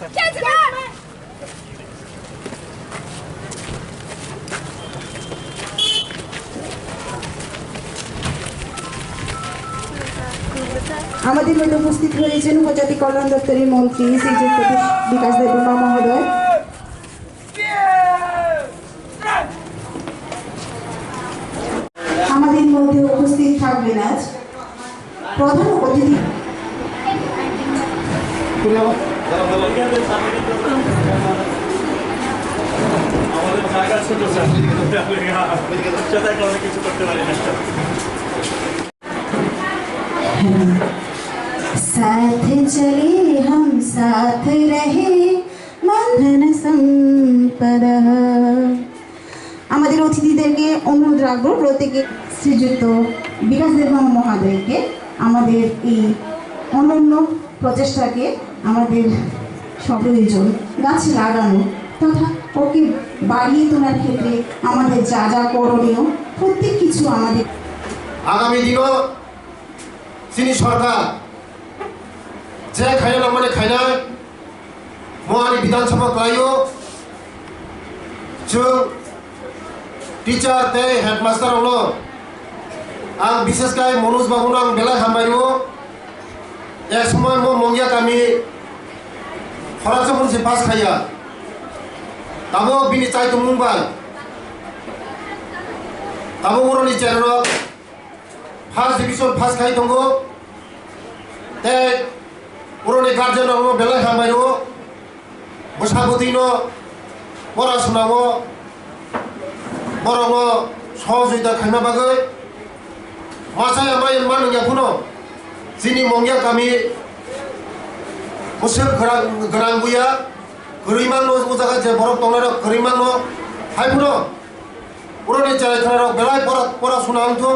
আমাদের মধ্যে উপস্থিত হয়েছেন উপজাতি কল্যাণ দপ্তরের মন্ত্রী শ্রীযুক্ত বিকাশ দেববর্মা মহোদয়। আমাদের মধ্যে উপস্থিত থাকবেন আজ প্রধান অতিথি साथ चले हम साथ रहे बंधन संपदा। আমাদের অতিথিদেরকে অনুরোধ রাখবো প্রত্যেকে শ্রীযুক্ত বিকাশ দেববর্মা মহোদয়কে আমাদের এই অনন্য প্রচেষ্টাকে আমাদের প্রয়োজন গাছ লাগানো তথা ওকে বাড়িয়ে তোলার ক্ষেত্রে আমাদের যা যা করণীয় প্রত্যেক কিছু আমাদের আগামী দিনও চিনি সরকার যে খাইना माने खायनाय महानि विधानसभा खायो जों टीचार ते हेडमास्टर हलो आं विशेषकै मनोज बाबुनो आं बेला हामबायो एक समय मो मंगिया गामि फरासो मोनसे पास खाया दाबो बिनि चाइतो मुंबाय दाबो बर'नि चेनेलाव फार्स्ट डिभिजन पास खाय दंगो ते बर'नि गार्जेनाव बेला हामबायो बैसागुदिनो पढ़ाशुनाव बर'नो सहयोगिता खायना बागै मासाय आमाय मानयाफुनो जोंनि मंगिया गामि मोसोब गोनां गैया गोरैमानो उजागा जे बरफ दंनाय गोरैमानो हायफुनो बर'नि चेनेलाव बेलाय पढ़ाशुना आंथुं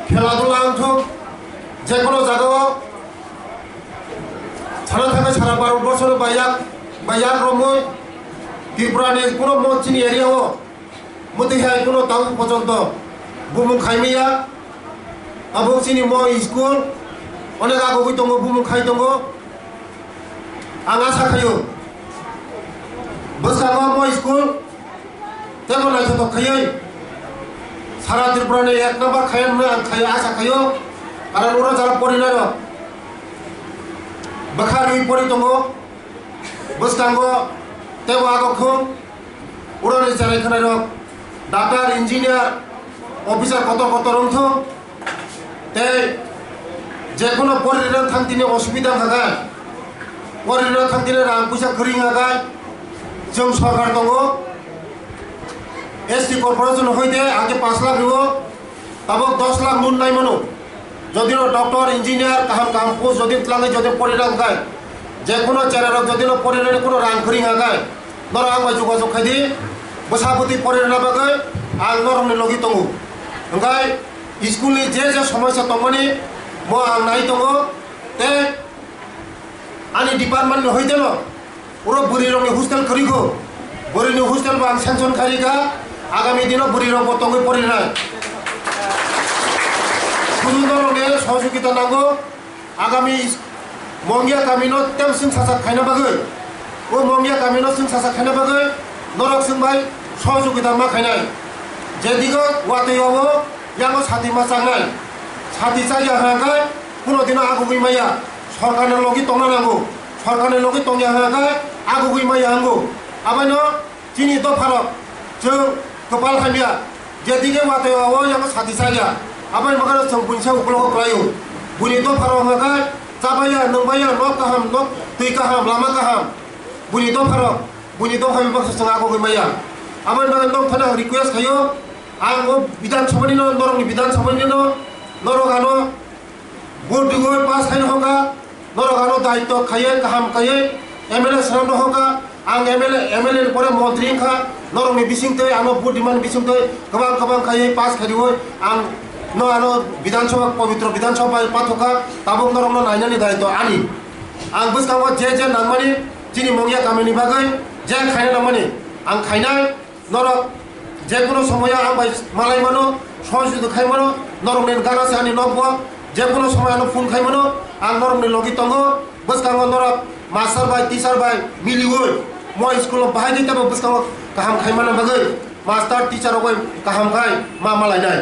खेला दुला आंथुं जेखुनु जागायाव সারা থাকে সারা ভারতবর্ষের বাইয়াক রময় ত্রিপুরানি কোনো মঞ্চিনি এরিয়াও মধ্যে কোনো টাউন পর্যন্ত বুমুং খাইমিয়া আবং চিনি ম স্কুল অনেক আগবই দङ বুমুং খাই দङ आं आसा खायो बोसगाव म स्कुल तेबो नायथ'थ खायै सारा त्रिपुरानि एक नाम्बार खायन आं खायो आसा खायो कारण उरा Zara परिनाय bakari pori tongo bostango tewa agokho urani chare khana rok doctor engineer officer কত রংথ তে যে কোনো পরিণত থাকতিনে অসুবিধা থাকায় পরিণত থাকতিনে রাং পয়সা খরিং আগায় जों सरकार दङ एसटी कॉर्पोरेशन হইতে আগে 5 লাখ দিব তাবো 10 লাখ নুন নাই মানো যদিও ডক্টর ইঞ্জিনিয়ার কাহাম কাহাম পোস্ট যদি লাগে যদি পরিণাম গায় যে কোনো চেরারক যদিও পরিণামে কোনো রাং খরিং আগায় নর আং যোগাযোগ খাইদি বসাপতি পরিণাম বাগৈ আং নরমনি লগি দङ ओंखाय स्कुलनि जे समस्या दंमोन म आं नाय दङ ते आंनि डिपार्टमेन्टनि हइदेन पुरो बुरि रंनि हस्टेल खरिखो बुरिनि हस्टेल आं सेंसन खारिगा आगामी दिनाव बुरि रंग दङै परिनाय कुनुदरंनि सहयोगिता नांगौ आगामी मंगिया गामिनो तेमसिं सासा खायना बागै ओ मंगिया गामिनो सिं सासा खायना बागै नरक सिंबाय सहयोगिता मा खायनाय जेदिगो वातेयावो यागो साथि मा चांनाय साथि चाया हागाय कुनो दिना आगुबै माया सरकारनि लगि तंना नांगौ सरकारनि लगि तंया हागाय आगुबै माया हांगौ आबायनो चिनि द भारत जों कपाल खामिया जेदिगे वातेयावो यागो साथि चाया आबाय मागानो जों बुनसा उपलग खायो बुनि द भारत हागाय जाबाया नंबाया न गाहाम न दै गाहाम लामा गाहाम बुनि द भारत बुनि द हामि बाक्स जों आगुबै माया आबाय मागानो दं थाना रिक्वेस्ट खायो आं विधानसभानि नरंनि विधानसभानि नरगानो भोट दिगो पास खायनो होगा नरगानो दायित्व खाये गाहाम खाये एमएलए सारानो होगा आं एमएलए परे मंत्री खा नरंनि बिसिंते आनो भोट दिमान बिसिंते गोबां खाये पास खारियो आं न आनो विधानसभा पवित्र विधानसभा पाथका ताबुक नरंनो नायनानि दायित्व आनि आं बसगाव जे नांमानि जिनि मंगिया गामिनि बागै जे खायनो नांमानि आं खायनाय नरक जेकुनो समय आं मालाय मानो सहयोगिता खाय मानो नरमनि गानासे आंनि नबुआ जेकुनो समय आं फुन खाय मानो आं नरमनि लगि दङ बसगाव नरक मास्टार बाय टीचर बाय मिलिवै म स्कुलाव बाहाय दैताबो बुसखाङो गाहाम खायमाना बागै मास्टार टीचर गय गाहाम खाय मा मालायनाय